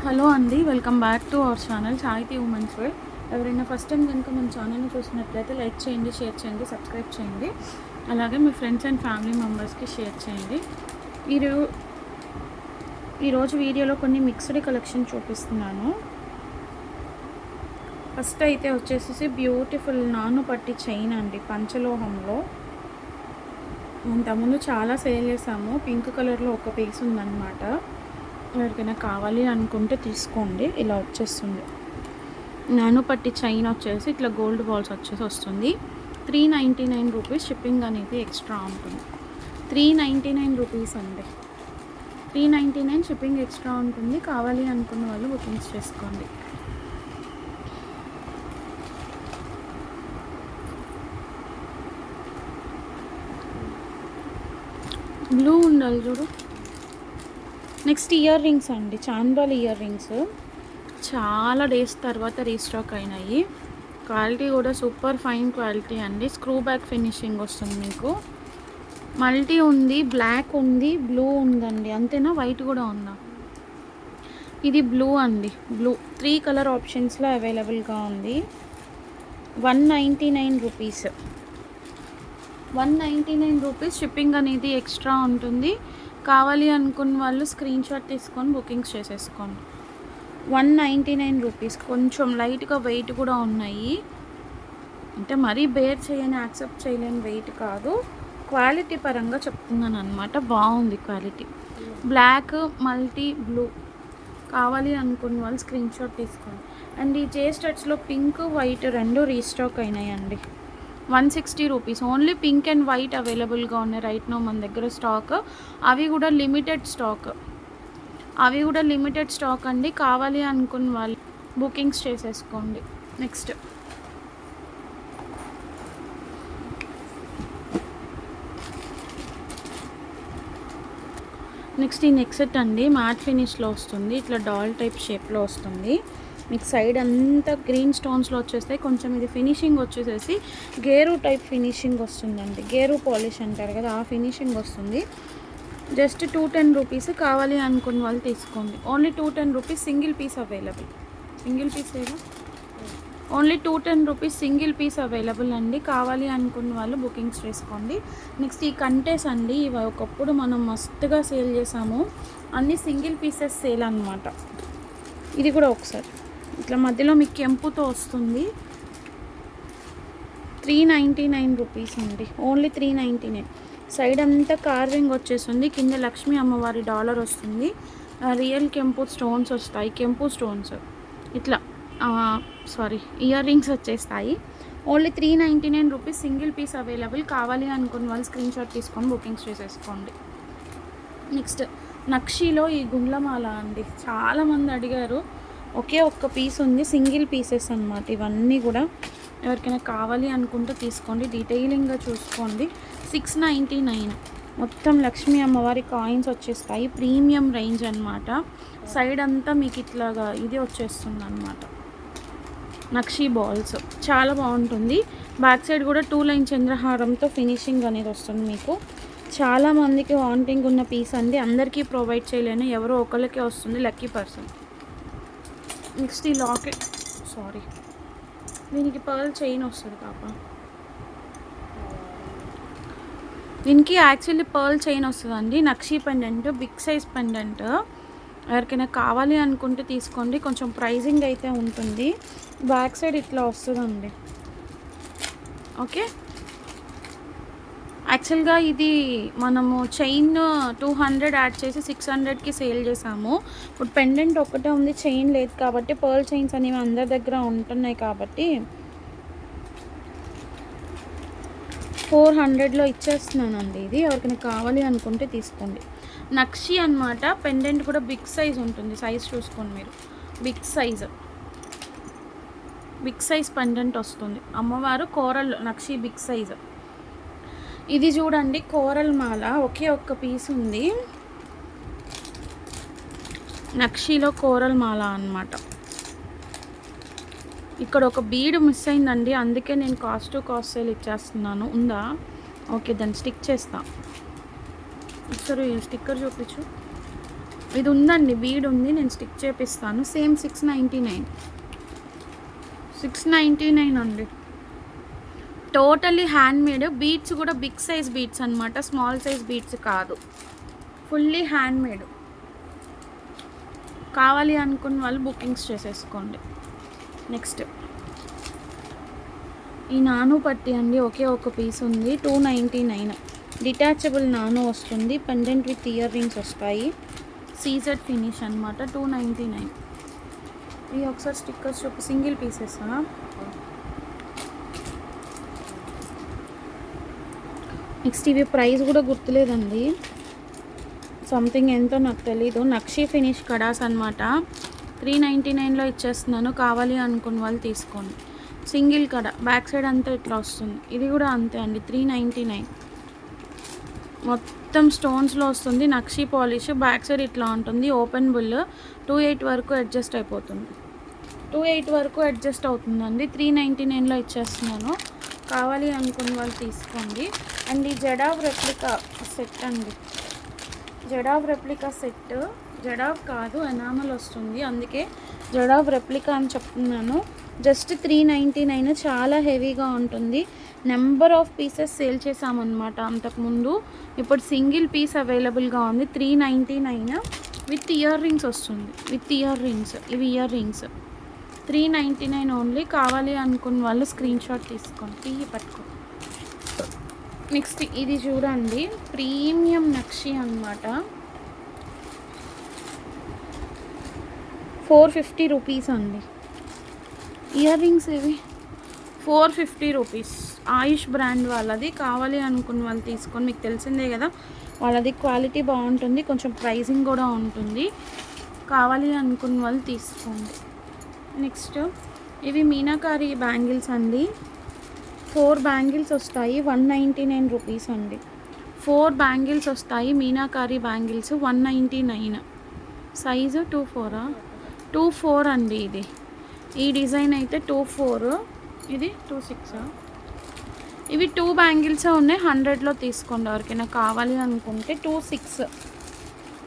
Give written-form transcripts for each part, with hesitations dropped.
Hello అండి, welcome back to our channel సాహితీ women's wear. ఎవరైనా ఫస్ట్ టైం కనుక మన ఛానల్ని చూసినట్లయితే లైక్ చేయండి, షేర్ చేయండి, సబ్స్క్రైబ్ చేయండి. అలాగే మీ ఫ్రెండ్స్ అండ్ ఫ్యామిలీ మెంబర్స్కి షేర్ చేయండి. ఈరోజు వీడియోలో కొన్ని మిక్స్డ్ కలెక్షన్ చూపిస్తున్నాను. ఫస్ట్ అయితే వచ్చేసి బ్యూటిఫుల్ నాను పట్టి చైన్ అండి, పంచలోహంలో. ఇంతకుముందు చాలా సేల్ చేసాము. పింక్ కలర్లో ఒక పీస్ ఉందన్నమాట. ఎవరికైనా కావాలి అనుకుంటే తీసుకోండి. ఇలా వచ్చేస్తుంది. నాను పట్టి చైన్ వచ్చేసి ఇట్లా గోల్డ్ బాల్స్ వచ్చేసి వస్తుంది. 399 రూపీస్. షిప్పింగ్ అనేది ఎక్స్ట్రా ఉంటుంది. 399 రూపీస్ అండి. 399 షిప్పింగ్ ఎక్స్ట్రా ఉంటుంది. కావాలి అనుకున్న వాళ్ళు బుకింగ్స్ చేసుకోండి. బ్లూ ఉండాలి చూడు. నెక్స్ట్ ఇయర్ రింగ్స్ అండి, చాంద్బాల్ ఇయర్ రింగ్స్. చాలా డేస్ తర్వాత రీస్టాక్ అయినాయి. క్వాలిటీ కూడా సూపర్ ఫైన్ క్వాలిటీ అండి. స్క్రూ బ్యాక్ ఫినిషింగ్ వస్తుంది మీకు. మల్టీ ఉంది, బ్లాక్ ఉంది, బ్లూ ఉందండి. అంతేనా? వైట్ కూడా ఉందా? ఇది బ్లూ అండి. బ్లూ 3 కలర్ ఆప్షన్స్లో అవైలబుల్గా ఉంది. 199 రూపీస్. 199 రూపీస్. షిప్పింగ్ అనేది ఎక్స్ట్రా ఉంటుంది. కావాలి అనుకున్న వాళ్ళు స్క్రీన్ షాట్ తీసుకొని బుకింగ్స్ చేసేసుకోండి. 199 రూపీస్. కొంచెం లైట్గా వెయిట్ కూడా ఉన్నాయి. అంటే మరీ బేర్ చేయని, యాక్సెప్ట్ చేయలేని వెయిట్ కాదు. క్వాలిటీ పరంగా చెప్తున్నాను అనమాట. బాగుంది క్వాలిటీ. Black, multi, blue. కావాలి అనుకున్న వాళ్ళు స్క్రీన్ షాట్ తీసుకోండి. అండ్ ఈ జే స్టడ్స్లో పింక్, వైట్ రెండు రీస్టాక్ అయినాయండి. 160 rupees. Only pink and white అవైలబుల్గా ఉన్నాయి రైట్ నో మన దగ్గర స్టాక్. అవి కూడా లిమిటెడ్ స్టాక్ అండి. కావాలి అనుకున్న వాళ్ళు బుకింగ్స్ చేసేసుకోండి. నెక్స్ట్ ఈ నెక్ సెట్ అండి. మ్యాట్ ఫినిష్లో వస్తుంది. ఇట్లా డాల్ టైప్ షేప్లో వస్తుంది. మీకు సైడ్ అంతా గ్రీన్ స్టోన్స్లో వచ్చేస్తాయి. కొంచెం ఇది ఫినిషింగ్ వచ్చేసేసి గేరు టైప్ ఫినిషింగ్ వస్తుందండి. గేరు పాలిష్ అంటారు కదా, ఆ ఫినిషింగ్ వస్తుంది. Just 210 rupees. కావాలి అనుకున్న వాళ్ళు తీసుకోండి. Only 210 rupees. Single piece available. Single piece ఏదో only 210 rupees single piece available అండి. కావాలి అనుకున్న వాళ్ళు బుకింగ్స్ చేసుకోండి. నెక్స్ట్ ఈ కంటెస్ అండి. ఇవి ఒకప్పుడు మనం మస్తుగా సేల్ చేసాము. అన్నీ సింగిల్ పీసెస్ సేల్ అనమాట. ఇది కూడా ఒకసారి ఇట్లా మధ్యలో మీకు కెంపుతో వస్తుంది. 399 రూపీస్ అండి. ఓన్లీ 399. సైడ్ అంతా కార్వింగ్ వచ్చేస్తుంది. కింద లక్ష్మీ అమ్మవారి డాలర్ వస్తుంది. రియల్ కెంపు స్టోన్స్ వస్తాయి. కెంపు స్టోన్స్ ఇట్లా ఇయర్ రింగ్స్ వచ్చేస్తాయి. Only 399 rupees. Single piece available. కావాలి అనుకున్న వాళ్ళు స్క్రీన్ షాట్ తీసుకొని బుకింగ్స్ చేసేసుకోండి. నెక్స్ట్ నక్షీలో ఈ గుండ్లమాల అండి. చాలామంది అడిగారు. ఒకే ఒక్క పీస్ ఉంది. సింగిల్ పీసెస్ అన్నమాట. ఇవన్నీ కూడా ఎవరికైనా కావాలి అనుకుంటే తీసుకోండి. డీటెయిలింగ్గా చూసుకోండి. 699. మొత్తం లక్ష్మీ అమ్మవారి కాయిన్స్ వచ్చేస్తాయి. ప్రీమియం రేంజ్ అనమాట. సైడ్ అంతా మీకు ఇట్లాగా ఇది వచ్చేస్తుంది అనమాట. నక్షీ బాల్స్ చాలా బాగుంటుంది. బ్యాక్ సైడ్ కూడా 2 లైన్ చంద్రహారంతో ఫినిషింగ్ అనేది వస్తుంది మీకు. చాలామందికి వాంటింగ్ ఉన్న పీస్ అండి. అందరికీ ప్రొవైడ్ చేయలేను, ఎవరో ఒకరికే వస్తుంది. Lucky person. నెక్స్ట్ ఈ లాకెట్. దీనికి పర్ల్ చైన్ వస్తుంది పాప. దీనికి యాక్చువల్లీ పర్ల్ చైన్ వస్తుందండి. నక్షీ పెండెంట్, బిగ్ సైజ్ పెండెంట్. ఎవరికైనా కావాలి అనుకుంటే తీసుకోండి. కొంచెం ప్రైజింగ్ అయితే ఉంటుంది. బ్యాక్ సైడ్ ఇట్లా వస్తుందండి. ఓకే. యాక్చువల్గా ఇది మనము చైన్ 200 యాడ్ చేసి 600కి సేల్ చేసాము. ఇప్పుడు పెండెంట్ ఒక్కటే ఉంది, చైన్ లేదు కాబట్టి. పర్ల్ చైన్స్ అనేవి అందరి దగ్గర ఉంటున్నాయి కాబట్టి 400లో ఇచ్చేస్తున్నానండి. ఇది ఎవరికైనా కావాలి అనుకుంటే తీసుకోండి. నక్షి అనమాట. పెండెంట్ కూడా బిగ్ సైజ్ ఉంటుంది. సైజ్ చూసుకోండి మీరు. బిగ్ సైజ్ పెండెంట్ వస్తుంది. అమ్మవారు కోరల్ నక్షి బిగ్ సైజ్. ఇది చూడండి, కోరల్ మాల. ఒకే ఒక్క పీస్ ఉంది. నక్షీలో కోరల్ మాల అన్నమాట. ఇక్కడ ఒక బీడ్ మిస్ అయిందండి. అందుకే నేను కాస్ట్ సేల్ ఇచ్చేస్తున్నాను. ఉందా? ఓకే, దాన్ని స్టిక్ చేస్తా. ఒకసారి స్టిక్కర్ చూపించు. ఇది ఉందండి, బీడ్ ఉంది, నేను స్టిక్ చేపిస్తాను. సేమ్ 699 అండి. Totally handmade. బీడ్స్ కూడా బిగ్ సైజ్ బీడ్స్ అనమాట, స్మాల్ సైజ్ బీడ్స్ కాదు, ఫుల్లీ హ్యాండ్మేడ్. కావాలి అనుకున్న వాళ్ళు బుకింగ్స్ చేసేసుకోండి. నెక్స్ట్ ఈ నాను పట్టి అండి, ఒకే ఒక పీస్ ఉంది, 299. డిటాచబుల్ నాను వస్తుంది, పెండెంట్ విత్ ఇయర్ రింగ్స్ వస్తాయి, సీజెడ్ ఫినిష్ అనమాట, 299. ఇవి ఒకసారి స్టిక్కర్స్ చూపి, సింగిల్ పీసెస్. నెక్స్ట్ ఇవి ప్రైస్ కూడా గుర్తులేదండి, సంథింగ్ ఎంతో నాకు తెలీదు. నక్షీ ఫినిష్ కడాస్ అనమాట, 399లో ఇచ్చేస్తున్నాను. కావాలి అనుకున్న వాళ్ళు తీసుకోండి. సింగిల్ కడ, బ్యాక్ సైడ్ అంతా ఇట్లా వస్తుంది. ఇది కూడా అంతే అండి, 399. మొత్తం స్టోన్స్లో వస్తుంది, నక్షీ పాలిష్. బ్యాక్ సైడ్ ఇట్లా ఉంటుంది, ఓపెన్ బుల్. 28 వరకు అడ్జస్ట్ అయిపోతుంది, 28 వరకు అడ్జస్ట్ అవుతుందండి. 399లో ఇచ్చేస్తున్నాను. కావాలి అనుకున్న వాళ్ళు తీసుకోండి. అండ్ ఈ జడావ్ రెప్లికా సెట్ అండి, జడావ్ రెప్లికా సెట్. జడావ్ కాదు, ఎనామల్ వస్తుంది, అందుకే జడావ్ రెప్లికా అని చెప్తున్నాను. జస్ట్ 399, చాలా హెవీగా ఉంటుంది. నెంబర్ ఆఫ్ పీసెస్ సేల్ చేసామన్నమాట అంతకుముందు. ఇప్పుడు సింగిల్ పీస్ అవైలబుల్గా ఉంది, 399 విత్ ఇయర్ రింగ్స్ వస్తుంది, విత్ ఇయర్ రింగ్స్. ఇవి ఇయర్ రింగ్స్ 399 ఓన్లీ. కావాలి అనుకున్న వాళ్ళు స్క్రీన్ షాట్ తీసుకోండి, పట్టుకో. నెక్స్ట్ ఇది చూడండి, ప్రీమియం నక్షి అనమాట, 450 రూపీస్ అండి. ఇయర్ రింగ్స్ ఇవి 450 రూపీస్, ఆయుష్ బ్రాండ్ వాళ్ళది. కావాలి అనుకున్న వాళ్ళు తీసుకొని, మీకు తెలిసిందే కదా వాళ్ళది క్వాలిటీ బాగుంటుంది, కొంచెం ప్రైజింగ్ కూడా ఉంటుంది. కావాలి అనుకున్న వాళ్ళు తీసుకోండి. నెక్స్ట్ ఇవి మీనాకారి బ్యాంగిల్స్ అండి, 4 బ్యాంగిల్స్ వస్తాయి, 199 రూపీస్ అండి. 4 బ్యాంగిల్స్ వస్తాయి, మీనాకారి బ్యాంగిల్స్, 199. సైజు 24 అండి. ఇది ఈ డిజైన్ అయితే 24, ఇది 26. ఇవి 2 బ్యాంగిల్స్ ఉన్నాయి, 100లో తీసుకోండి ఎవరికైనా కావాలి అనుకుంటే. 26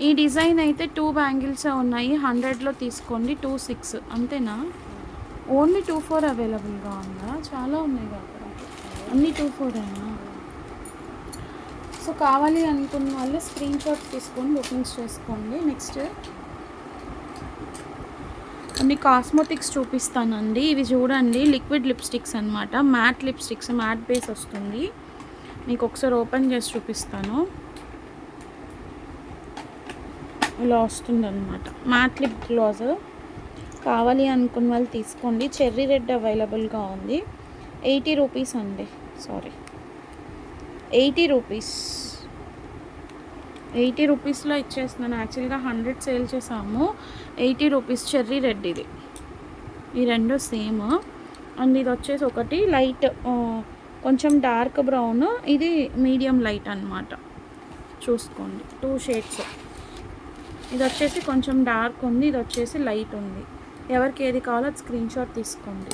ఈ డిజైన్ అయితే 2 బ్యాంగిల్స్ ఉన్నాయి, 100లో తీసుకోండి. 26 అంతేనా? ఓన్లీ 24 అవైలబుల్గా ఉందా? చాలా ఉన్నాయి కదా అన్నీ, 24 అయినా. సో కావాలి అనుకున్న వాళ్ళు స్క్రీన్ షాట్ తీసుకొని బుకింగ్స్ చేసుకోండి. నెక్స్ట్ అన్ని కాస్మెటిక్స్ చూపిస్తానండి. ఇవి చూడండి, లిక్విడ్ లిప్స్టిక్స్ అనమాట, మ్యాట్ లిప్స్టిక్స్, మ్యాట్ బేస్ వస్తుంది. మీకు ఒకసారి ఓపెన్ చేసి చూపిస్తాను. ఇలా వస్తుంది అనమాట, మ్యాట్ లిప్ గ్లాస్. కావాలి అనుకున్న వాళ్ళు తీసుకోండి. చెర్రీ రెడ్ అవైలబుల్గా ఉంది, 80 రూపీస్ అండి. సారీ, 80 రూపీస్, 80 రూపీస్లో ఇచ్చేస్తున్నాను. యాక్చువల్గా 100 సేల్ చేసాము, 80 రూపీస్. చెర్రీ రెడ్ ఇది, ఈ రెండు సేమ్. అండ్ ఇది వచ్చేసి ఒకటి లైట్ కొంచెం డార్క్ బ్రౌన్, ఇది మీడియం లైట్ అనమాట. చూసుకోండి, 2 షేడ్స్. ఇది వచ్చేసి కొంచెం డార్క్ ఉంది, ఇది వచ్చేసి లైట్ ఉంది. ఎవరికి ఏది కావాలో అది స్క్రీన్ షాట్ తీసుకోండి.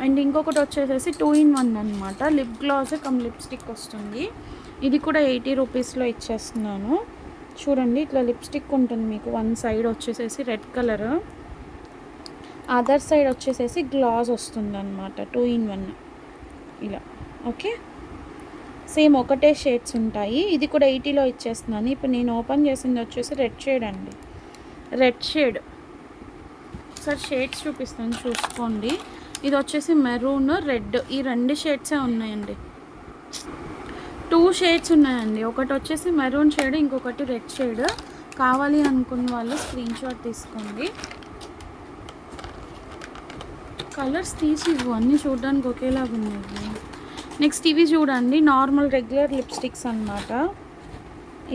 అండ్ ఇంకొకటి వచ్చేసేసి 2-in-1 అనమాట, లిప్ గ్లాస్ కమ్ లిప్స్టిక్ వస్తుంది. ఇది కూడా 80 రూపీస్లో ఇచ్చేస్తున్నాను. చూడండి, ఇట్లా లిప్స్టిక్ ఉంటుంది మీకు. వన్ సైడ్ వచ్చేసేసి రెడ్ కలర్, అదర్ సైడ్ వచ్చేసేసి గ్లాస్ వస్తుంది అనమాట, 2-in-1 ఇలా. ఓకే, సేమ్ ఒకటే షేడ్స్ ఉంటాయి. ఇది కూడా 80లో ఇచ్చేస్తున్నాను. ఇప్పుడు నేను ఓపెన్ చేసింది వచ్చేసి రెడ్ షేడ్ అండి, రెడ్ షేడ్. ఒకసారి షేడ్స్ చూపిస్తాను, చూసుకోండి. ఇది వచ్చేసి మెరూన్, రెడ్, ఈ 2 షేడ్సే ఉన్నాయండి. 2 షేడ్స్ ఉన్నాయండి, ఒకటి వచ్చేసి మెరూన్ షేడ్, ఇంకొకటి రెడ్ షేడ్. కావాలి అనుకున్న వాళ్ళు స్క్రీన్ షాట్ తీసుకోండి. కలర్స్ తీసి ఇవ్వు, అన్నీ చూడడానికి ఒకేలాగా ఉన్నాయి. నెక్స్ట్ ఇవి చూడండి, నార్మల్ రెగ్యులర్ లిప్స్టిక్స్ అనమాట.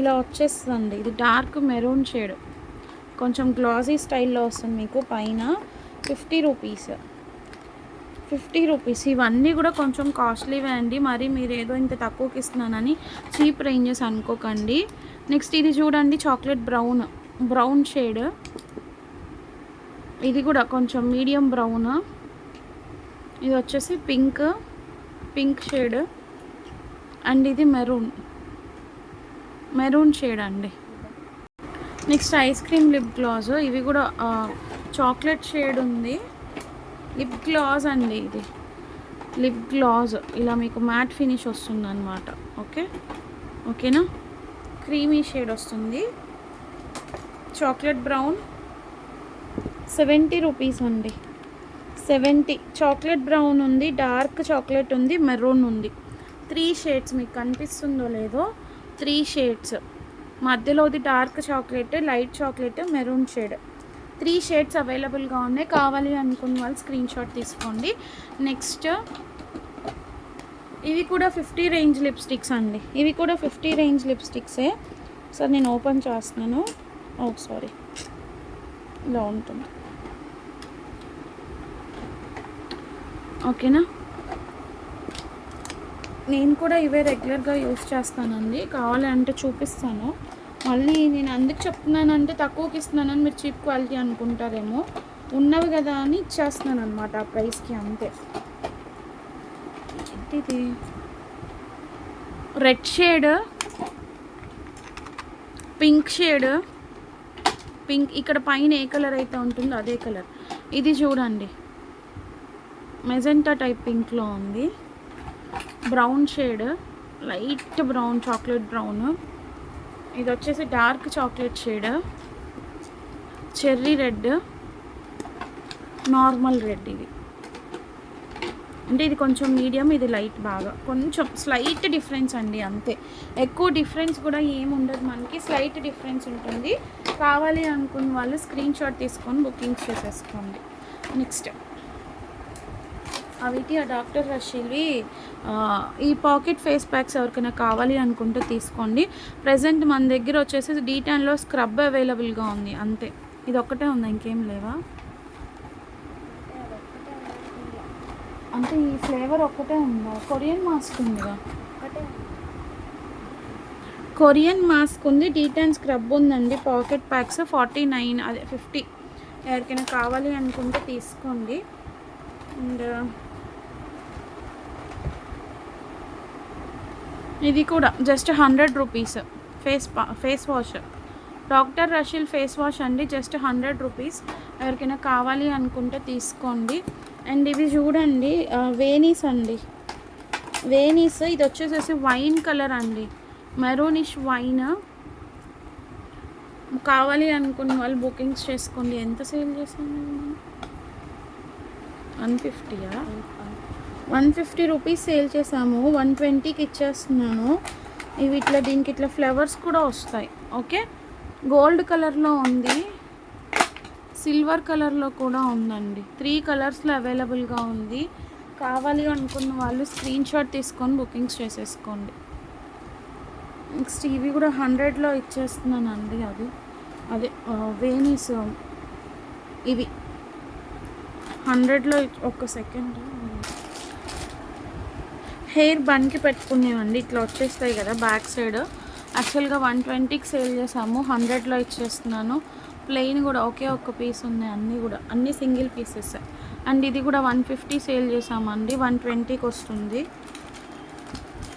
ఇలా వచ్చేస్తుందండి, ఇది డార్క్ మెరూన్ షేడ్, కొంచెం గ్లాసీ స్టైల్లో వస్తుంది మీకు. పైన 50 రూపీస్, 50 రూపీస్. ఇవన్నీ కూడా కొంచెం కాస్ట్లీవే అండి, మరి మీరు ఏదో ఇంత తక్కువకి ఇస్తున్నానని చీప్ రేంజెస్ అనుకోకండి. నెక్స్ట్ ఇది చూడండి, చాక్లెట్ బ్రౌన్ షేడ్. ఇది కూడా కొంచెం మీడియం బ్రౌన్. ఇది వచ్చేసి పింక్ షేడ్. అండ్ ఇది మెరూన్ షేడ్ అండి. Next ice cream lip gloss. ఇవి కూడా చాక్లెట్ షేడ్ ఉంది. లిప్ గ్లాస్ అండి ఇది. లిప్ గ్లాస్ ఇలా మీకు మ్యాట్ ఫినిష్ వస్తుంది అనమాట. ఓకేనా. క్రీమీ షేడ్ వస్తుంది. చాక్లెట్ బ్రౌన్ 70 రూపీస్ అండి. 70. చాక్లెట్ బ్రౌన్ ఉంది, డార్క్ చాక్లెట్ ఉంది, మెరూన్ ఉంది. 3 షేడ్స్. మీకు కనిపిస్తుందో లేదో 3 షేడ్స్. మధ్యలోది dark chocolate, light chocolate, maroon shade. 3 shades అవైలబుల్గా ఉన్నాయి. కావాలి అనుకున్న వాళ్ళు స్క్రీన్ షాట్ తీసుకోండి. నెక్స్ట్ ఇవి కూడా 50 రేంజ్ లిప్స్టిక్స్ అండి. ఇవి కూడా 50 రేంజ్ లిప్స్టిక్సే. సార్ నేను ఓపెన్ చేస్తున్నాను. సారీ, ఇలా ఉంటుంది. ఓకేనా. నేను కూడా ఇవే రెగ్యులర్గా యూస్ చేస్తానండి. కావాలంటే చూపిస్తాను. మళ్ళీ నేను అందుకు చెప్తున్నానంటే తక్కువకి ఇస్తున్నానని మీరు చీప్ క్వాలిటీ అనుకుంటారేమో. ఉన్నవి కదా అని ఇచ్చేస్తున్నాను అనమాట ఆ ప్రైస్కి, అంతే. ఇది red shade, pink shade. Pink ఇక్కడ పైన ఏ కలర్ అయితే ఉంటుందో అదే కలర్. ఇది చూడండి, మెజెంటా టైప్ పింక్లో ఉంది. Brown shade, light brown, chocolate brown. ఇది వచ్చేసి dark chocolate shade, cherry red, normal red. ఇది అంటే ఇది కొంచెం మీడియం, ఇది లైట్. బాగా కొంచెం స్లైట్ డిఫరెన్స్ అండి, అంతే. ఎక్కువ డిఫరెన్స్ కూడా ఏముండదు మనకి, స్లైట్ డిఫరెన్స్ ఉంటుంది. కావాలి అనుకున్న వాళ్ళు స్క్రీన్ షాట్ తీసుకొని బుకింగ్ చేసేసుకోండి. నెక్స్ట్ అవిటి ఆ డాక్టర్ రషీల్వి ఈ పాకెట్ ఫేస్ ప్యాక్స్ ఎవరికైనా కావాలి అనుకుంటే తీసుకోండి. ప్రజెంట్ మన దగ్గర వచ్చేసి D10లో స్క్రబ్ అవైలబుల్గా ఉంది, అంతే. ఇది ఒక్కటే ఉందా, ఇంకేం లేవా? అంటే ఈ ఫ్లేవర్ ఒక్కటే ఉందా? కొరియన్ మాస్క్ ఉందిగా, కొరియన్ మాస్క్ ఉంది, D10 స్క్రబ్ ఉందండి. పాకెట్ ప్యాక్స్ 49, అదే 50. ఎవరికైనా కావాలి అనుకుంటే తీసుకోండి. అండ్ ఇది కూడా just 100 rupees. Face wash, doctor Rashel face wash అండి, జస్ట్ 100 రూపీస్. ఎవరికైనా కావాలి అనుకుంటే తీసుకోండి. అండ్ ఇవి చూడండి, వేనీస్ అండి. వేనీస్ ఇది వచ్చేసేసి వైన్ కలర్ అండి, మెరూనిష్ వైన్. కావాలి అనుకున్న వాళ్ళు బుకింగ్స్ చేసుకోండి. ఎంత సేల్ చేసాను? 150యా? 150 రూపీస్ సేల్ చేసాము, 120కి ఇచ్చేస్తున్నాను. ఇవి ఇట్లా, దీనికి ఇట్లా ఫ్లవర్స్ కూడా వస్తాయి. ఓకే, గోల్డ్ కలర్లో ఉంది, సిల్వర్ కలర్లో కూడా ఉందండి. 3 కలర్స్లో అవైలబుల్గా ఉంది. కావాలి అనుకున్న వాళ్ళు స్క్రీన్ షాట్ తీసుకొని బుకింగ్స్ చేసేసుకోండి. నెక్స్ట్ ఇవి కూడా 100లో ఇచ్చేస్తున్నానండి. అదే వేనీస్ ఇవి 100లో. ఒక్క సెకండ్. హెయిర్ బన్కి పెట్టుకునేవండి, ఇట్లా వచ్చేస్తాయి కదా బ్యాక్ సైడ్. యాక్చువల్గా 120కి సేల్ చేసాము, 100లో ఇచ్చేస్తున్నాను. ప్లెయిన్ కూడా ఒకే ఒక్క పీస్ ఉన్నాయి, అన్నీ సింగిల్ పీసెస్. అండ్ ఇది కూడా 150 సేల్ చేసామండి, 120కి వస్తుంది.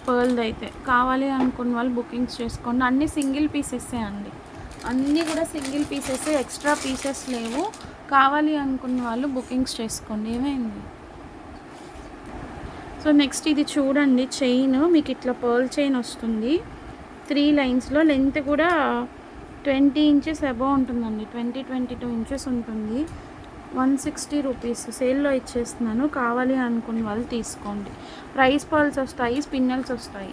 పర్ల్ది అయితే కావాలి అనుకున్న వాళ్ళు బుకింగ్స్ చేసుకోండి. అన్నీ సింగిల్ పీసెస్సే అండి, అన్నీ కూడా సింగిల్ పీసెస్, ఎక్స్ట్రా పీసెస్ లేవు. కావాలి అనుకున్న వాళ్ళు బుకింగ్స్ చేసుకోండి. ఏమైంది? సో నెక్స్ట్ ఇది చూడండి, చైన్. మీకు ఇట్లా పర్ల్ చైన్ వస్తుంది, 3 లైన్స్లో. లెంత్ కూడా 20 ఇంచెస్ అబవ్ ఉంటుందండి, 22 ఇంచెస్ ఉంటుంది. 160 రూపీస్ సేల్లో ఇచ్చేస్తున్నాను. కావాలి అనుకున్న వాళ్ళు తీసుకోండి. ప్రైస్ పర్ల్స్ వస్తాయి, స్పిన్నల్స్ వస్తాయి,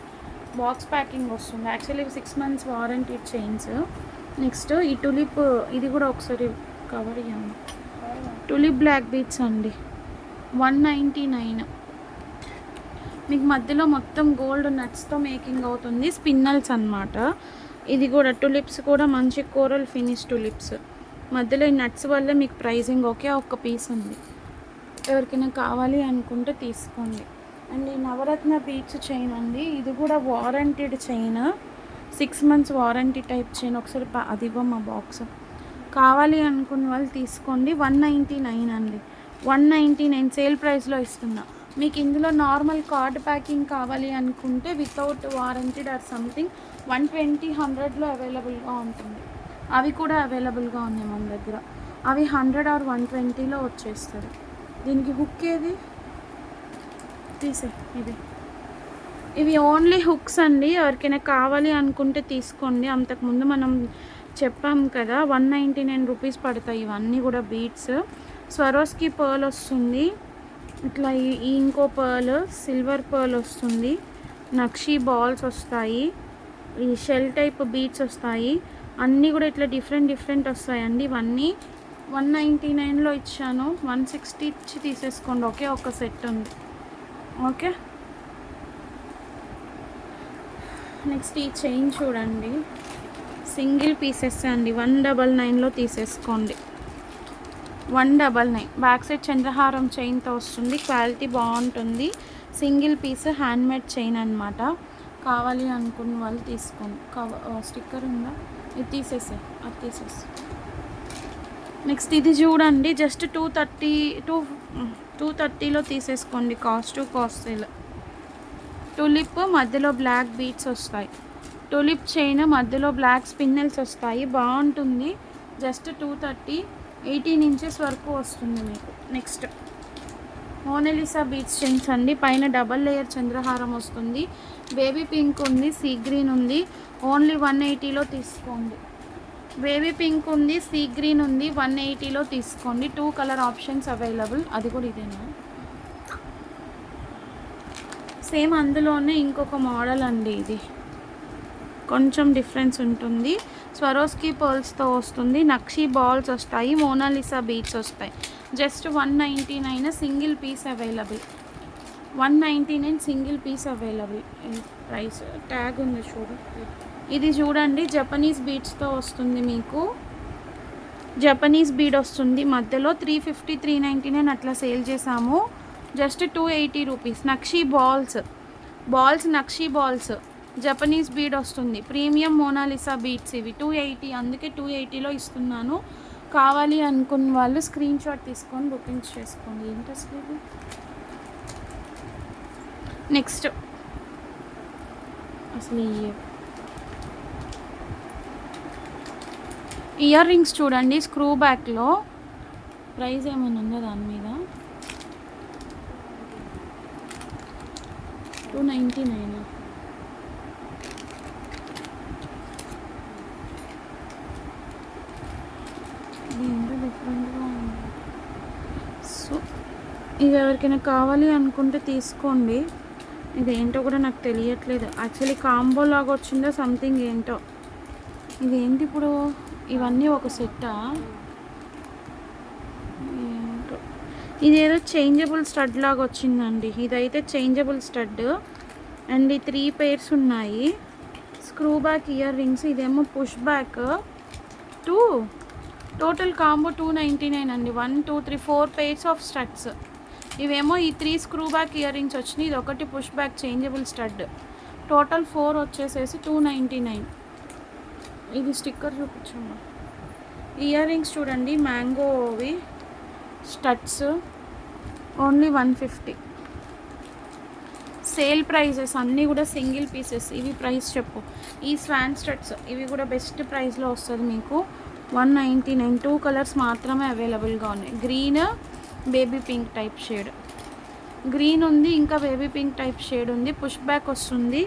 బాక్స్ ప్యాకింగ్ వస్తుంది. Actually 6 months warranty chains. Next ఈ టులిప్, ఇది కూడా ఒకసారి కవర్ అయ్యాము. టులిప్ బ్లాక్ బీట్స్ అండి, 199. మీకు మధ్యలో మొత్తం గోల్డ్ నట్స్తో మేకింగ్ అవుతుంది, స్పిన్నల్స్ అన్నమాట. ఇది కూడా టులిప్స్ కూడా మంచి కోరల్ ఫినిష్ టులిప్స్. మధ్యలో ఈ నట్స్ వల్ల మీకు ప్రైజింగ్ ఒకే ఒక్క పీస్ ఉంది. ఎవరికైనా కావాలి అనుకుంటే తీసుకోండి. అండ్ ఈ నవరత్న బీట్స్ చైన్ అండి, ఇది కూడా warranted chain, 6 months warranty type chain. ఒకసారి అది ఇవ్వమ్మా బాక్స్. కావాలి అనుకున్న వాళ్ళు తీసుకోండి. 199 అండి, 199 సేల్ ప్రైస్లో ఇస్తున్నా. మీకు ఇందులో నార్మల్ కార్డ్ ప్యాకింగ్ కావాలి అనుకుంటే వితౌట్ వారంటీడ్ ఆర్ సంథింగ్ 120, 100లో అవైలబుల్గా ఉంటుంది. అవి కూడా అవైలబుల్గా ఉన్నాయి మన దగ్గర. అవి 100 ఆర్ 120లో వచ్చేస్తుంది. దీనికి హుక్ ఏది తీసే ఇది. ఇవి ఓన్లీ హుక్స్ అండి, ఎవరికైనా కావాలి అనుకుంటే తీసుకోండి. అంతకుముందు మనం చెప్పాం కదా 199 రూపీస్ పడతాయి ఇవన్నీ కూడా బీడ్స్. స్వరోస్కి పర్ల్ వస్తుంది, ఇట్లా ఈ ఇంకో పర్ల్ సిల్వర్ పర్ల్ వస్తుంది, నక్షీ బాల్స్ వస్తాయి, ఈ షెల్ టైప్ బీడ్స్ వస్తాయి, అన్నీ కూడా ఇట్లా డిఫరెంట్ వస్తాయండి. ఇవన్నీ 199లో ఇచ్చాను, 160 ఇచ్చి తీసేసుకోండి. ఓకే, ఒక సెట్ ఉంది. ఓకే, నెక్స్ట్ ఈ చైన్ చూడండి, సింగిల్ పీసెస్ అండి, 199లో తీసేసుకోండి. 199 బ్యాక్ సైడ్ చంద్రహారం చైన్తో వస్తుంది, క్వాలిటీ బాగుంటుంది. సింగిల్ పీస్ హ్యాండ్మేడ్ చైన్ అనమాట. కావాలి అనుకున్న వాళ్ళు తీసుకోండి. స్టిక్కర్ ఉందా, ఇది తీసేసే, అది తీసేసి. నెక్స్ట్ ఇది చూడండి, జస్ట్ 230లో తీసేసుకోండి. Cost sale. టులిప్ మధ్యలో బ్లాక్ బీట్స్ వస్తాయి, టులిప్ చైన్ మధ్యలో బ్లాక్ స్పిన్నెల్స్ వస్తాయి, బాగుంటుంది. జస్ట్ 230, 18 ఇంచెస్ వరకు వస్తుంది మీకు. నెక్స్ట్ మోనాలిసా బీట్స్ చైన్స్ అండి, పైన డబల్ లేయర్ చంద్రహారం వస్తుంది, బేబీ పింక్ ఉంది, సీ గ్రీన్ ఉంది, ఓన్లీ 180లో తీసుకోండి. బేబీ పింక్ ఉంది, సీ గ్రీన్ ఉంది, 180లో తీసుకోండి. 2 కలర్ ఆప్షన్స్ అవైలబుల్. అది కూడా ఇదేనా, సేమ్ అందులోనే ఇంకొక మోడల్ అండి, ఇది కొంచెం డిఫరెన్స్ ఉంటుంది. స్వరోస్కి పర్ల్స్తో వస్తుంది, నక్షీ బాల్స్ వస్తాయి, మోనాలిసా బీట్స్ వస్తాయి. Just 199 single piece available. 199 single piece available. Price tag ఉంది చూడు. ఇది చూడండి, జపనీస్ బీట్స్తో వస్తుంది మీకు. జపనీస్ బీడ్ వస్తుంది మధ్యలో. 350, 399 అట్లా సేల్ చేసాము. Just 280 rupees. Nakshi balls nakshi balls Japanese bead వస్తుంది, ప్రీమియం మోనాలిసా బీడ్స్ ఇవి 280, అందుకే 280లో ఇస్తున్నాను. కావాలి అనుకున్న వాళ్ళు స్క్రీన్ షాట్ తీసుకొని బుకింగ్ చేసుకోండి. ఏంటి అసలు ఇది. నెక్స్ట్ అసలు ఇయర్ రింగ్స్ చూడండి, స్క్రూ బ్యాక్లో. ప్రైస్ ఏమైనా ఉందా దాని మీద? 299. ఏంటో డిఫరెంట్గా ఉంది. సో ఇది ఎవరికైనా కావాలి అనుకుంటే తీసుకోండి. ఇదేంటో కూడా నాకు తెలియట్లేదు. యాక్చువల్లీ కాంబో లాగా వచ్చిందో సంథింగ్ ఏంటో. ఇదేంటి ఇప్పుడు, ఇవన్నీ ఒక సెట్టా? ఏంటో, ఇదేదో చేంజబుల్ స్టడ్ లాగా వచ్చిందండి. ఇదైతే చేంజబుల్ స్టడ్ అండ్ 3 pairs ఉన్నాయి. స్క్రూ బ్యాక్ ఇయర్ రింగ్స్, ఇదేమో పుష్ బ్యాక్. టోటల్ కాంబో 299 అండి. 1 2 3 4 pairs ఆఫ్ స్టడ్స్. ఇవేమో ఈ 3 స్క్రూ బ్యాక్ ఇయర్ రింగ్స్ వచ్చినాయి, ఇది ఒకటి push back changeable stud. Total 4 వచ్చేసేసి 299. ఇది స్టిక్కర్ చూపించండి. ఇయర్ రింగ్స్ చూడండి, మ్యాంగోవి స్టడ్స్, ఓన్లీ 150. సేల్ ప్రైజెస్ అన్నీ కూడా సింగిల్ పీసెస్. ఇవి ప్రైస్ చెప్పు. ఈ స్వాన్ స్టడ్స్ ఇవి కూడా బెస్ట్ ప్రైస్లో వస్తుంది మీకు. 199. 2 కలర్స్ మాత్రమే అవైలబుల్గా ఉన్నాయి. Green, baby pink type shade. Green ఉంది, ఇంకా బేబీ పింక్ టైప్ షేడ్ ఉంది. పుష్ బ్యాక్ వస్తుంది,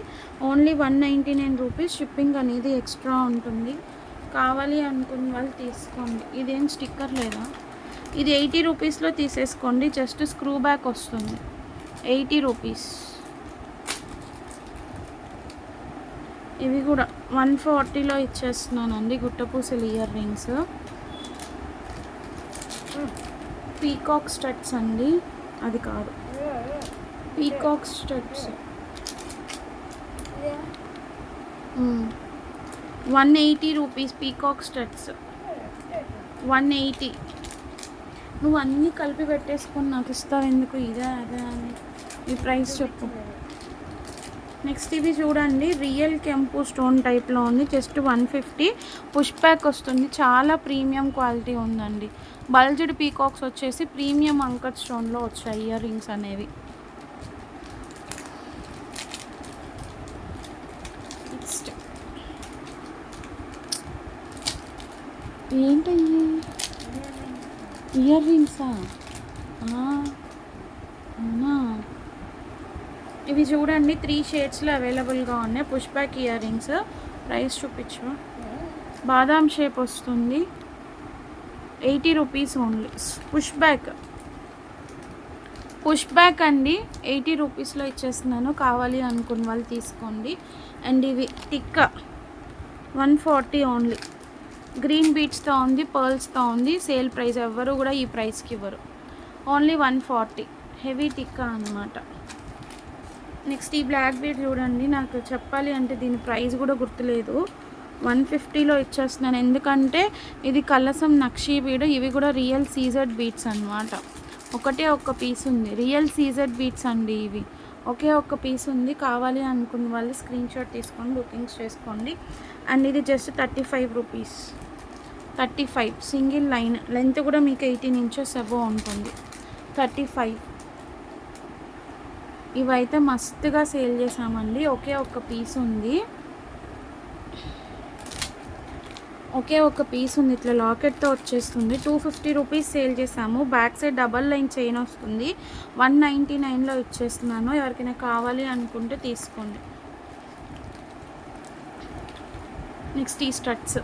ఓన్లీ 199 రూపీస్. షిప్పింగ్ అనేది ఎక్స్ట్రా ఉంటుంది. కావాలి అనుకున్న వాళ్ళు తీసుకోండి. ఇదేం స్టిక్కర్ లేదా? ఇది 80 రూపీస్లో తీసేసుకోండి. జస్ట్ స్క్రూ బ్యాక్ వస్తుంది, 80 రూపీస్. ఇవి కూడా 140లో ఇచ్చేస్తున్నానండి. గుట్టపూసలు ఇయర్ రింగ్స్, పీకాక్ స్టడ్స్ అండి. అది కాదు, peacock studs 180 rupees. Peacock studs 180. నువ్వు అన్నీ కలిపి పెట్టేసుకొని నాకు ఇస్తావు ఎందుకు? ఇదే అదే అని ఈ ప్రైస్ చెప్పు. నెక్స్ట్ ఇది చూడండి, రియల్ కెంపు స్టోన్ టైప్లో ఉంది. జస్ట్ 150. పుష్ బ్యాక్ వస్తుంది, చాలా ప్రీమియం క్వాలిటీ ఉందండి. బల్జ్డ్ పీకాక్స్ వచ్చేసి ప్రీమియం అంకట్ స్టోన్లో వచ్చాయి ఇయర్ రింగ్స్ అనేవి. నెక్స్ట్ ఏంటయ్యి ఇయర్ రింగ్సా? అవునా? ఇవి చూడండి 3 షేడ్స్లో అవైలబుల్గా ఉన్నాయి. Push back earrings. Price చూపించు. బాదాం షేప్ వస్తుంది, 80 రూపీస్ ఓన్లీ. పుష్ బ్యాక్ అండి, 80 రూపీస్లో ఇచ్చేస్తున్నాను. కావాలి అనుకున్న వాళ్ళు తీసుకోండి. అండ్ ఇవి టిక్క 140 ఓన్లీ. గ్రీన్ బీట్స్తో ఉంది, పర్ల్స్తో ఉంది. సేల్ ప్రైస్, ఎవ్వరు కూడా ఈ ప్రైస్కి ఇవ్వరు. ఓన్లీ 140 హెవీ టిక్కా అనమాట. నెక్స్ట్ ఈ బ్లాక్ బీడ్ చూడండి. నాకు చెప్పాలి అంటే దీని ప్రైస్ కూడా గుర్తులేదు. 150లో ఇచ్చేస్తున్నాను. ఎందుకంటే ఇది కలసం నక్షీ బీడ్. ఇవి కూడా రియల్ సీజెడ్ బీడ్స్ అనమాట. ఒకటే ఒక్క పీస్ ఉంది. రియల్ సీజెడ్ బీడ్స్ అండి ఇవి. ఒకే ఒక్క పీస్ ఉంది. కావాలి అనుకున్న వాళ్ళు స్క్రీన్ షాట్ తీసుకొని బుకింగ్స్ చేసుకోండి. అండ్ ఇది just 35 rupees. 35 single line. Length కూడా మీకు 18 ఇంచెస్ అబో ఉంటుంది. 35. ఇవైతే మస్తుగా సేల్ చేసామండి. ఒకే ఒక్క పీస్ ఉంది. ఇట్లా లాకెట్తో వచ్చేస్తుంది. 250 రూపీస్ సేల్ చేసాము. Back side double line chain వస్తుంది. 199లో ఇచ్చేస్తున్నాను. ఎవరికైనా కావాలి అనుకుంటే తీసుకోండి. నెక్స్ట్ ఈ studs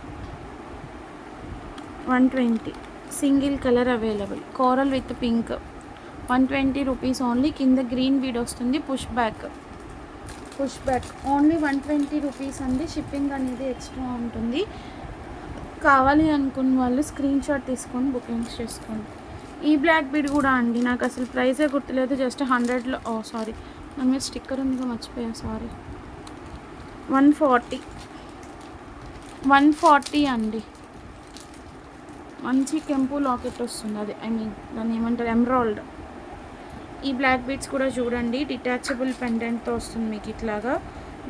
120 single colour available. Coral with pink 120 rupees only. కింద గ్రీన్ బీడ్ వస్తుంది. పుష్ బ్యాక్ ఓన్లీ 120 రూపీస్ అండి. షిప్పింగ్ అనేది ఎక్స్ట్రా ఉంటుంది. కావాలి అనుకున్న వాళ్ళు స్క్రీన్ షాట్ తీసుకొని బుకింగ్స్ చేసుకోండి. ఈ బ్లాక్ బీడ్ కూడా అండి, నాకు అసలు ప్రైసే గుర్తులేదు. జస్ట్ 100లో సారీ, మన మీద స్టిక్కర్ ఉందిగా, మర్చిపోయా, సారీ. 140 అండి. మంచి కెంపు లాకెట్ వస్తుంది. అది దాన్ని ఏమంటారు, ఎమరాల్డ్. ఈ బ్లాక్ బీడ్స్ కూడా చూడండి. డిటాచబుల్ పెండెంట్తో వస్తుంది మీకు ఇట్లాగా.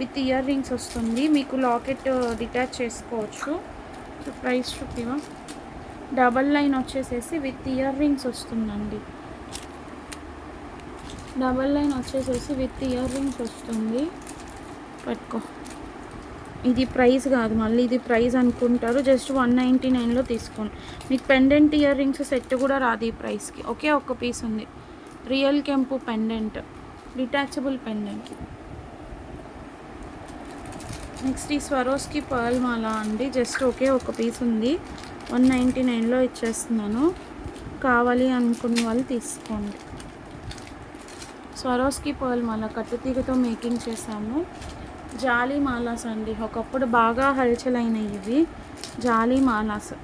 విత్ ఇయర్ రింగ్స్ వస్తుంది. మీకు లాకెట్ డిటాచ్ చేసుకోవచ్చు. ప్రైస్ చూపివా. డబల్ లైన్ వచ్చేసేసి విత్ ఇయర్ రింగ్స్ వస్తుందండి. పట్టుకో. ఇది ప్రైస్ కాదు, మళ్ళీ ఇది ప్రైస్ అనుకుంటారు. జస్ట్ 199లో తీసుకోండి. మీకు పెండెంట్ ఇయర్ రింగ్స్ సెట్ కూడా రాదు ఈ ప్రైస్కి. ఒకే ఒక్క పీస్ ఉంది. రియల్ కెంపు పెండెంట్, డిటాచబుల్ పెండెంట్. నెక్స్ట్ ఈ స్వరోస్కి పర్ల్ మాల అండి. జస్ట్ ఒకే ఒక పీస్ ఉంది. 199లో ఇచ్చేస్తున్నాను. కావాలి అనుకున్న వాళ్ళు తీసుకోండి. స్వరోస్కి పర్ల్ మాల కట్టుతీగతో మేకింగ్ చేశాము. జాలీ మాలాస్ అండి. ఒకప్పుడు బాగా హల్చల్ అయినాయి ఇవి జాలీ మాలాస్.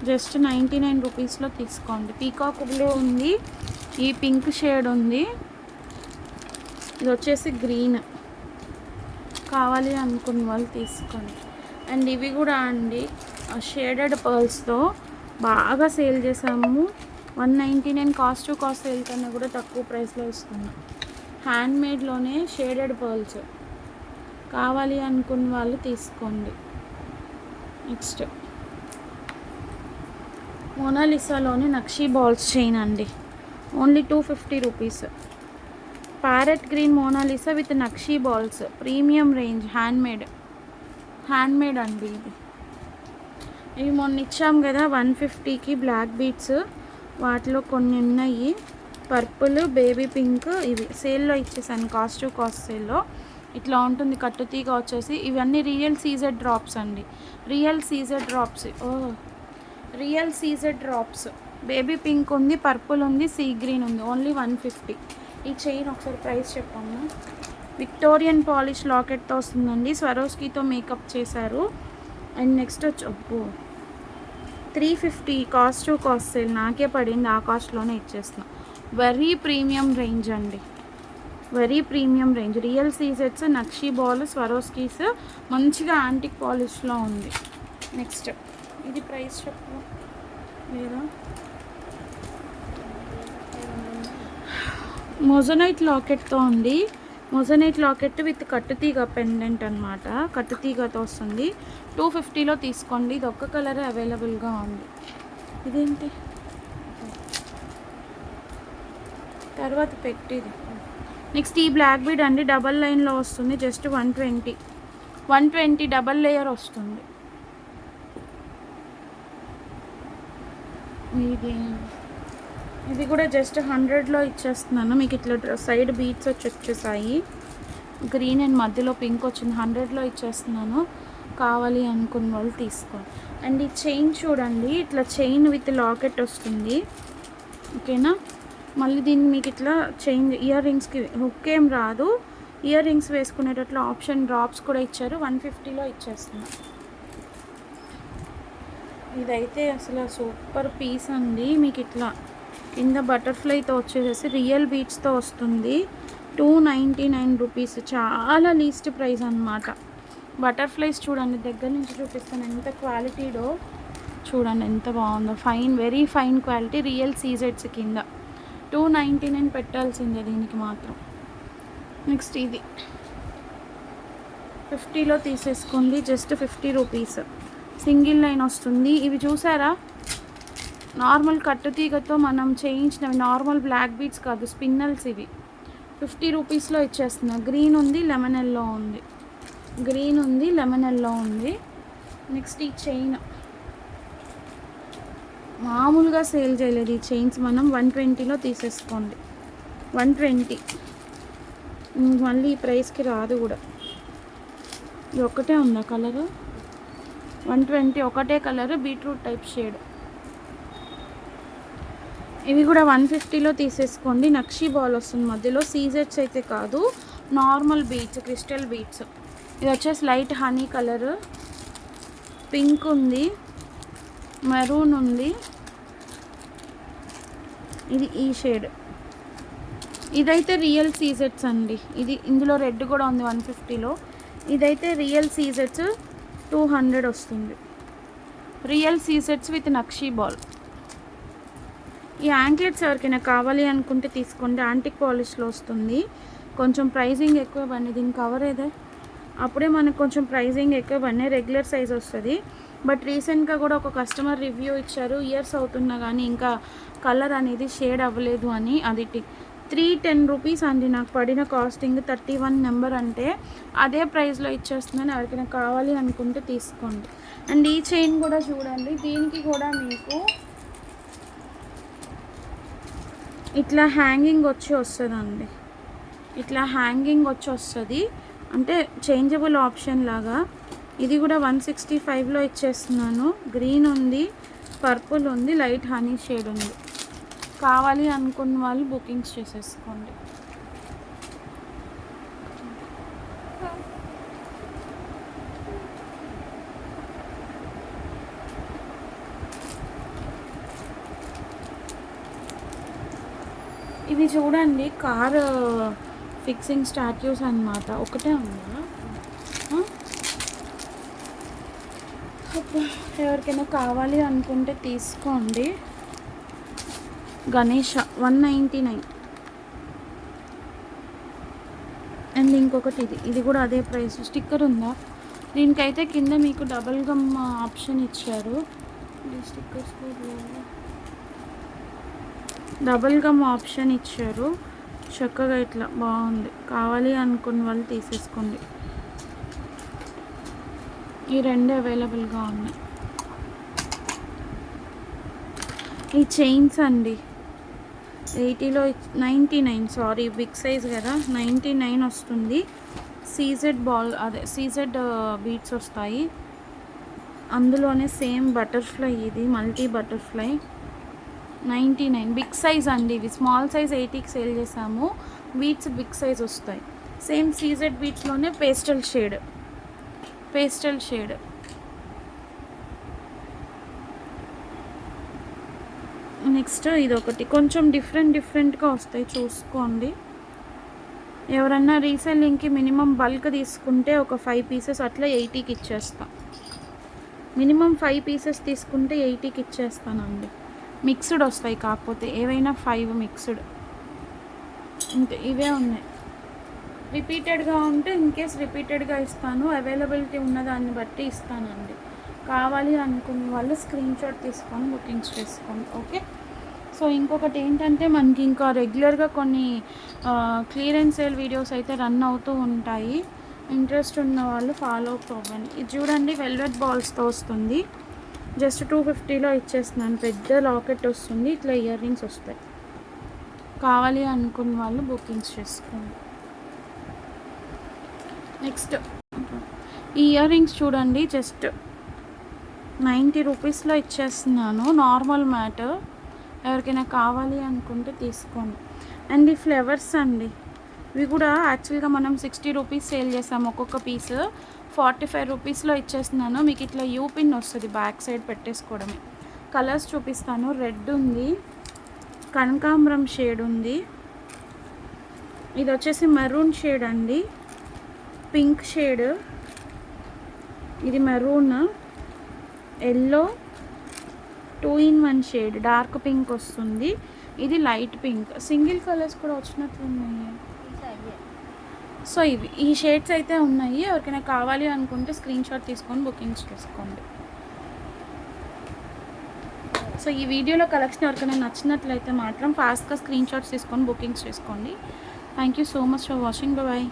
జస్ట్ 99 రూపీస్లో తీసుకోండి. పీకాక్ బ్లూ ఉంది, ఈ పింక్ షేడ్ ఉంది, ఇది వచ్చేసి గ్రీన్. కావాలి అనుకున్న వాళ్ళు తీసుకోండి. అండ్ ఇవి కూడా అండి షేడెడ్ పర్ల్స్తో బాగా సేల్ చేసాము. 199 కాస్ట్ టు కాస్ట్ సేల్ కన్నా కూడా తక్కువ ప్రైస్లో ఇస్తున్నాం. హ్యాండ్మేడ్లోనే షేడెడ్ పర్ల్స్. కావాలి అనుకున్న వాళ్ళు తీసుకోండి. నెక్స్ట్ మోనాలిసాలోని నక్షీ బాల్స్ చైన్ అండి. Only 250 rupees. Parrot green Mona Lisa with నక్షీ బాల్స్. Premium range. హ్యాండ్మేడ్ అండి ఇది. ఇవి మొన్న ఇచ్చాం కదా 150కి బ్లాక్ బీడ్స్. వాటిలో కొన్ని ఉన్నాయి. Purple, baby pink. ఇవి సేల్లో ఇచ్చేసాను, కాస్ట్ టు కాస్ట్ సేల్లో. ఇట్లా ఉంటుంది కట్టుతీగ వచ్చేసి. ఇవన్నీ రియల్ సీజెడ్ డ్రాప్స్ అండి. Real CZ drops. Baby pink ఉంది, పర్పుల్ ఉంది, సీ గ్రీన్ ఉంది. ఓన్లీ 150. ఈ చైన్ ఒకసారి ప్రైస్ చెప్పమ్మా. విక్టోరియన్ పాలిష్ లాకెట్తో వస్తుందండి. స్వరోస్కీతో మేకప్ చేశారు. అండ్ నెక్స్ట్ వచ్చి 350 కాస్ట్ టు కాస్ట్ సేల్. నాకే పడింది, ఆ కాస్ట్లోనే ఇచ్చేస్తున్నా. వెరీ ప్రీమియం రేంజ్ అండి. రియల్ సీజెట్స్, నక్షీ బాల్, స్వరోస్కీస్. మంచిగా యాంటిక్ పాలిష్లో ఉంది. నెక్స్ట్ ఇది ప్రైస్ చెప్పు లేదా. మొజనైట్ లాకెట్తో ఉంది. మొజనైట్ లాకెట్ విత్ కట్టుతీగ పెండెంట్ అనమాట. కట్టుతీగతో వస్తుంది. 250లో తీసుకోండి. ఇది ఒక్క కలర్ అవైలబుల్గా ఉంది. ఇదేంటి తర్వాత పెట్టిది. నెక్స్ట్ ఈ బ్లాక్ బీడ్ అండి. డబల్ లైన్లో వస్తుంది. జస్ట్ 120 డబల్ లేయర్ వస్తుంది. ఇది ఇది కూడా జస్ట్ 100లో ఇచ్చేస్తున్నాను మీకు. ఇట్లా సైడ్ బీట్స్ వచ్చేసాయి, గ్రీన్ అండ్ మధ్యలో పింక్ వచ్చింది. 100లో ఇచ్చేస్తున్నాను, కావాలి అనుకున్న వాళ్ళు తీసుకోండి. అండ్ ఈ చైన్ చూడండి, ఇట్లా చైన్ విత్ లాకెట్ వస్తుంది, ఓకేనా. మళ్ళీ దీన్ని మీకు ఇట్లా చైన్ ఇయర్ రింగ్స్కి హుక్ ఏం రాదు, ఇయర్ రింగ్స్ వేసుకునేటట్లు ఆప్షన్ డ్రాప్స్ కూడా ఇచ్చారు. 150లో ఇచ్చేస్తున్నా. ఇదైతే అసలు సూపర్ పీస్ అండి. మీకు ఇట్లా కింద బటర్ఫ్లైతో వచ్చేసేసి రియల్ బీట్స్తో వస్తుంది. 299 రూపీస్, చాలా లీస్ట్ ప్రైస్ అన్నమాట. బటర్ఫ్లైస్ చూడండి, దగ్గర నుంచి చూపిస్తాను ఎంత క్వాలిటీడో చూడండి, ఎంత బాగుందో. Fine, very fine quality, real సీజెడ్స్ కింద. 299 పెట్టాల్సిందే దీనికి మాత్రం. నెక్స్ట్ ఇది 50లో తీసేసుకోండి, జస్ట్ 50 రూపీస్. సింగిల్ లైన్ వస్తుంది. ఇవి చూసారా, నార్మల్ కట్టు తీగతో మనం చేయించినవి, నార్మల్ బ్లాక్ బీట్స్ కాదు, స్పిన్నల్స్ ఇవి. 50 రూపీస్లో ఇచ్చేస్తున్నా. గ్రీన్ ఉంది, లెమన్ ఎల్లో ఉంది, గ్రీన్ ఉంది, లెమన్ ఎల్లో ఉంది. నెక్స్ట్ ఈ చైన్ మామూలుగా సేల్ చేయలేదు, ఈ చైన్స్ మనం 120లో తీసేసుకోండి. 120 మళ్ళీ ఈ ప్రైస్కి రాదు కూడా. ఇది ఒకటే ఉందా కలరు, 120 ఒకటే కలరు, బీట్రూట్ టైప్ షేడ్. ఇవి కూడా 150లో తీసేసుకోండి. నక్షీ బాల్ వస్తుంది మధ్యలో, సీజెట్స్ అయితే కాదు, నార్మల్ బీట్స్, క్రిస్టల్ బీట్స్. ఇది వచ్చేసి లైట్ హనీ కలరు, పింక్ ఉంది, మెరూన్ ఉంది, ఇది ఈ షేడ్. ఇదైతే రియల్ సీజెట్స్ అండి. ఇది ఇందులో రెడ్ కూడా ఉంది 150లో. ఇదైతే రియల్ సీజెట్స్ 200 వస్తుంది. రియల్ సీజెట్స్ విత్ నక్షీ బాల్. ఈ యాంక్లెట్స్ ఎవరికైనా కావాలి అనుకుంటే తీసుకోండి, యాంటిక్ పాలిష్లో వస్తుంది. కొంచెం ప్రైజింగ్ ఎక్కువ పడినాయి, దీని కవర్ ఏదే అప్పుడే మనకు కొంచెం ప్రైజింగ్ ఎక్కువ పడినాయి. రెగ్యులర్ సైజ్ వస్తుంది. బట్ రీసెంట్గా కూడా ఒక కస్టమర్ రివ్యూ ఇచ్చారు, ఇయర్స్ అవుతున్నా కానీ ఇంకా కలర్ అనేది షేడ్ అవ్వలేదు అని. అది 310 రూపీస్ అండి నాకు పడిన కాస్టింగ్. 31 నెంబర్ అంటే అదే ప్రైస్లో ఇచ్చేస్తుందని, ఎవరికైనా కావాలి అనుకుంటే తీసుకోండి. అండ్ ఈ చైన్ కూడా చూడండి, దీనికి కూడా మీకు ఇట్లా హ్యాంగింగ్ వచ్చి వస్తుందండి, ఇట్లా హ్యాంగింగ్ వచ్చి వస్తుంది, అంటే చేంజబుల్ ఆప్షన్ లాగా. ఇది కూడా 165లో ఇచ్చేస్తున్నాను. గ్రీన్ ఉంది, పర్పుల్ ఉంది, లైట్ హనీ షేడ్ ఉంది. కావాలి అనుకున్న వాళ్ళు బుకింగ్స్ చేసేసుకోండి. ఇవి చూడండి, కార్ ఫిక్సింగ్ స్టాట్యూస్ అన్నమాట. ఒకటే ఉందా, ఎవరికైనా కావాలి అనుకుంటే తీసుకోండి. గణేష 199. అండ్ ఇంకొకటి ఇది కూడా అదే ప్రైస్. స్టిక్కర్ ఉందా దీనికైతే, కింద మీకు డబల్ గమ్ ఆప్షన్ ఇచ్చారు. స్టిక్కర్స్ డబల్ గమ్ ఆప్షన్ ఇచ్చారు, చక్కగా ఇట్లా బాగుంది. కావాలి అనుకున్న వాళ్ళు తీసేసుకోండి. ఈ రెండు అవైలబుల్గా ఉన్నాయి. ఈ చైన్స్ అండి 80లో 99, సారీ బిగ్ సైజ్ కదా, 99 వస్తుంది. సీజెడ్ బాల్, అదే సీజెడ్ బీట్స్ వస్తాయి. అందులోనే సేమ్ బటర్ఫ్లై, ఇది మల్టీ బటర్ఫ్లై 99. బిగ్ సైజ్ అండి ఇవి. స్మాల్ సైజ్ 80కి సేల్ చేసాము, బీట్స్ బిగ్ సైజ్ వస్తాయి. సేమ్ సీజెడ్ బీట్స్లోనే పేస్టల్ షేడ్. నెక్స్ట్ ఇదొకటి కొంచెం డిఫరెంట్గా వస్తాయి, చూసుకోండి. ఎవరన్నా రీసెల్లింగ్కి మినిమం బల్క్ తీసుకుంటే ఒక 5 పీసెస్ అట్లా 80కి ఇచ్చేస్తా. మినిమం 5 పీసెస్ తీసుకుంటే 80కి ఇచ్చేస్తానండి. మిక్స్డ్ వస్తాయి, కాకపోతే ఏవైనా 5 మిక్స్డ్. ఇంకా ఇవే ఉన్నాయి. రిపీటెడ్గా ఉంటే ఇన్కేస్ రిపీటెడ్గా ఇస్తాను, అవైలబిలిటీ ఉన్నదాన్ని బట్టి ఇస్తానండి. కావాలి అనుకున్న వాళ్ళు స్క్రీన్ షాట్ తీసుకొని బుకింగ్స్ చేసుకోండి, ఓకే. సో ఇంకొకటి ఏంటంటే, మనకి ఇంకా రెగ్యులర్గా కొన్ని క్లియరెన్స్ సేల్ వీడియోస్ అయితే రన్ అవుతూ ఉంటాయి. ఇంట్రెస్ట్ ఉన్న వాళ్ళు ఫాలో అప్ అవ్వండి. ఇది చూడండి, వెల్వెట్ బాల్స్తో వస్తుంది. జస్ట్ 250లో ఇచ్చేస్తున్నాను. పెద్ద లాకెట్ వస్తుంది, ఇట్లా ఇయర్ రింగ్స్ వస్తాయి. కావాలి అనుకున్న వాళ్ళు బుకింగ్స్ చేసుకోండి. నెక్స్ట్ ఈ ఇయర్ రింగ్స్ చూడండి, జస్ట్ 90 రూపీస్లో ఇచ్చేస్తున్నాను. నార్మల్ మ్యాట్, ఎవరికైనా కావాలి అనుకుంటే తీసుకోండి. అండ్ ఈ ఫ్లవర్స్ అండి, ఇవి కూడా యాక్చువల్గా మనం 60 రూపీస్ సేల్ చేసాము ఒక్కొక్క పీస్. 45 రూపీస్లో ఇచ్చేస్తున్నాను. మీకు ఇట్లా యూ పిన్ వస్తుంది, బ్యాక్ సైడ్ పెట్టేసుకోవడమే. కలర్స్ చూపిస్తాను. రెడ్ ఉంది, కనకాంబరం షేడ్ ఉంది, ఇది వచ్చేసి మెరూన్ షేడ్ అండి, పింక్ షేడ్, ఇది maroon, yellow, 2-in-1 shade, dark pink వస్తుంది, ఇది లైట్ పింక్. సింగిల్ కలర్స్ కూడా వచ్చినట్లున్నాయి. సో ఇవి ఈ షేడ్స్ అయితే ఉన్నాయి. ఎవరికైనా కావాలి అనుకుంటే స్క్రీన్ షాట్ తీసుకొని బుకింగ్స్ చేసుకోండి. సో ఈ వీడియోలో కలెక్షన్ ఎవరికైనా నచ్చినట్లయితే మాత్రం ఫాస్ట్గా స్క్రీన్ షాట్స్ తీసుకొని బుకింగ్స్ చేసుకోండి. Thank you so much for watching. Bye.